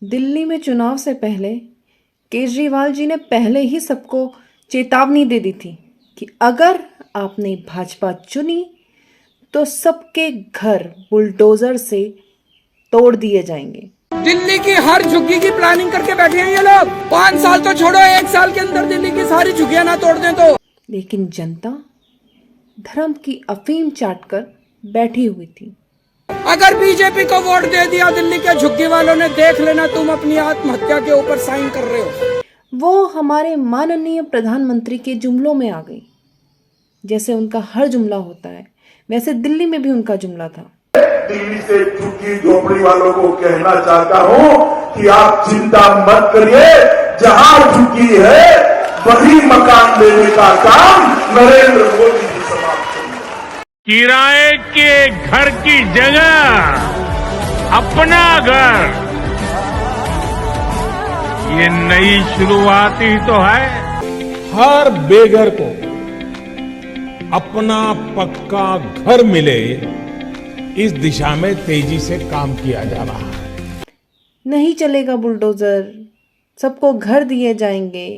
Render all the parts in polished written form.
दिल्ली में चुनाव से पहले केजरीवाल जी ने पहले ही सबको चेतावनी दे दी थी कि अगर आपने भाजपा चुनी तो सबके घर बुलडोजर से तोड़ दिए जाएंगे। दिल्ली की हर झुग्गी की प्लानिंग करके बैठे हैं ये लोग। 5 साल तो छोड़ो, 1 साल के अंदर दिल्ली की सारी झुग्गियां ना तोड़ दें तो। लेकिन जनता धर्म की अफीम चाटकर बैठी हुई थी। अगर बीजेपी को वोट दे दिया दिल्ली के झुग्गी वालों ने, देख लेना तुम अपनी आत्महत्या के ऊपर साइन कर रहे हो। वो हमारे माननीय प्रधानमंत्री के जुमलों में आ गई। जैसे उनका हर जुमला होता है वैसे दिल्ली में भी उनका जुमला था। दिल्ली से झुग्गी झोपड़ी वालों को कहना चाहता हूं कि आप चिंता मत करिए, जहां झुग्गी है वही मकान देने का काम नरेंद्र मोदी जी समाप्त करेंगे। किराए के घर की जगह अपना घर, ये नई शुरुआत ही तो है। हर बेघर को अपना पक्का घर मिले, इस दिशा में तेजी से काम किया जा रहा है। नहीं चलेगा बुलडोजर, सबको घर दिए जाएंगे,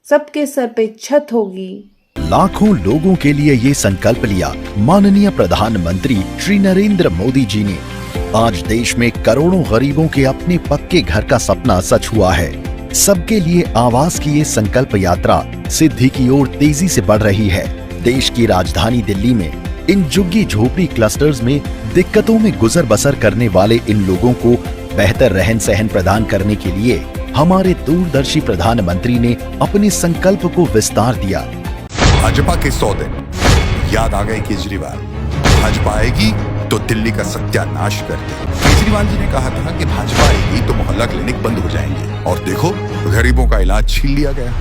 सबके सर पे छत होगी। लाखों लोगों के लिए ये संकल्प लिया माननीय प्रधानमंत्री श्री नरेंद्र मोदी जी ने। आज देश में करोड़ों गरीबों के अपने पक्के घर का सपना सच हुआ है। सबके लिए आवास की ये संकल्प यात्रा सिद्धि की ओर तेजी से बढ़ रही है। देश की राजधानी दिल्ली में इन झुग्गी झोपड़ी क्लस्टर्स में दिक्कतों में गुजर बसर करने वाले इन लोगों को बेहतर रहन सहन प्रदान करने के लिए हमारे दूरदर्शी प्रधानमंत्री ने अपने संकल्प को विस्तार दिया। भाजपा के 100 दिन याद आ गए केजरीवाल। भाजपा आएगी तो दिल्ली का सत्यानाश कर दे। केजरीवाल जी ने कहा था कि भाजपा आएगी तो मोहल्ला क्लिनिक बंद हो जाएंगे, और देखो गरीबों का इलाज छीन लिया गया।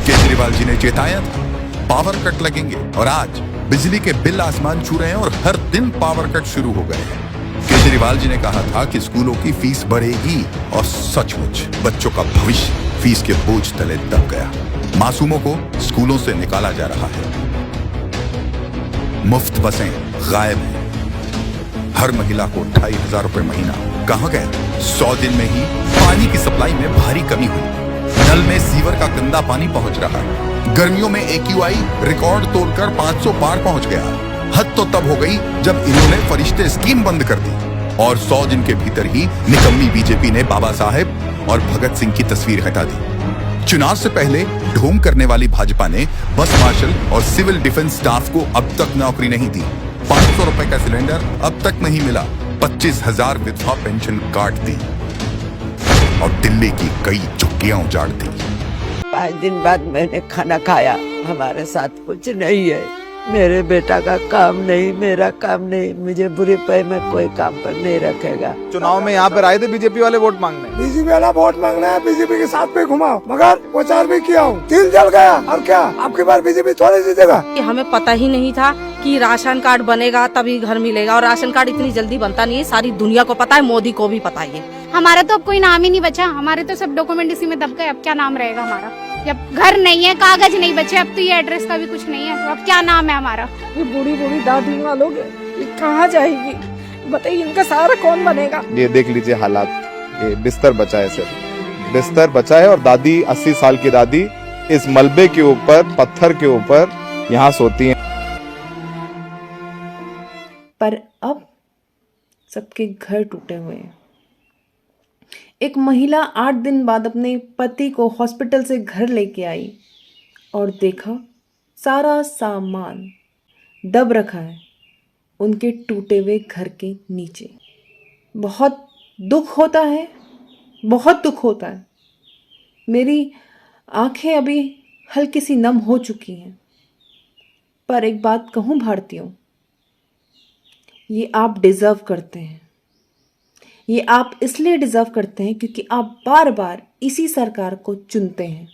केजरीवाल जी ने चेताया था पावर कट लगेंगे, और आज बिजली के बिल आसमान छू रहे हैं और हर दिन पावर कट शुरू हो गए हैं। केजरीवाल जी ने कहा था कि स्कूलों की फीस बढ़ेगी, और सचमुच बच्चों का भविष्य फीस के बोझ तले दब गया। मासूमों को स्कूलों से निकाला जा रहा है। मुफ्त बसें गायब हैं। हर महिला को 2500 रुपए महीना कहां गए? 100 दिन में ही पानी की सप्लाई में भारी कमी हुई। नल में सीवर का गंदा पानी पहुंच रहा है। गर्मियों में AQI रिकॉर्ड तोड़कर 500 पार पहुंच गया। हद तो तब हो गई जब इन्होंने फरिश्ते स्कीम बंद कर दी, और 100 दिन के भीतर ही निकम्मी बीजेपी ने बाबा साहेब और भगत सिंह की तस्वीर हटा दी। चुनाव से पहले ढोंग करने वाली भाजपा ने बस मार्शल और सिविल डिफेंस स्टाफ को अब तक नौकरी नहीं दी। 500 रुपए का सिलेंडर अब तक नहीं मिला। 25,000 विधवा पेंशन काट दी, और दिल्ली की कई झुग्गियां उजाड़ दी। 5 दिन बाद मैंने खाना खाया। हमारे साथ कुछ नहीं है। मेरे बेटा का काम नहीं, मेरा काम नहीं। मुझे बुरे पे में कोई काम पर नहीं रखेगा। चुनाव में यहाँ पर आए थे बीजेपी वाले वोट मांगने। बीजेपी वाला वोट मांगना है, बीजेपी के साथ पे घुमा, मगर प्रचार भी किया हूँ, दिल जल गया। और क्या आपकी बार बीजेपी थोड़ी जीतेगा? हमें पता ही नहीं था कि राशन कार्ड बनेगा तभी घर मिलेगा, और राशन कार्ड इतनी जल्दी बनता नहीं है। सारी दुनिया को पता है, मोदी को भी पता है। हमारा तो अब कोई नाम ही नहीं बचा। हमारे तो सब डॉक्यूमेंट इसी में दब गए। अब क्या नाम रहेगा हमारा? जब घर नहीं है, कागज नहीं बचे, अब तो ये एड्रेस का भी कुछ नहीं है, तो अब क्या नाम है हमारा? ये बूढ़ी बूढ़ी दादी वालों कहाँ जाएगी बताइए? इनका सहारा कौन बनेगा? ये देख लीजिए हालात। ये बिस्तर बचा है, सिर्फ बिस्तर बचा है, और दादी 80 साल की दादी इस मलबे के ऊपर, पत्थर के ऊपर यहाँ सोती है। पर अब सबके घर टूटे हुए हैं। एक महिला 8 दिन बाद अपने पति को हॉस्पिटल से घर लेके आई और देखा सारा सामान दब रखा है उनके टूटे हुए घर के नीचे। बहुत दुख होता है, बहुत दुख होता है। मेरी आंखें अभी हल्की सी नम हो चुकी हैं। पर एक बात कहूँ भारतीयों, ये आप डिजर्व करते हैं। ये आप इसलिए डिजर्व करते हैं क्योंकि आप बार बार इसी सरकार को चुनते हैं।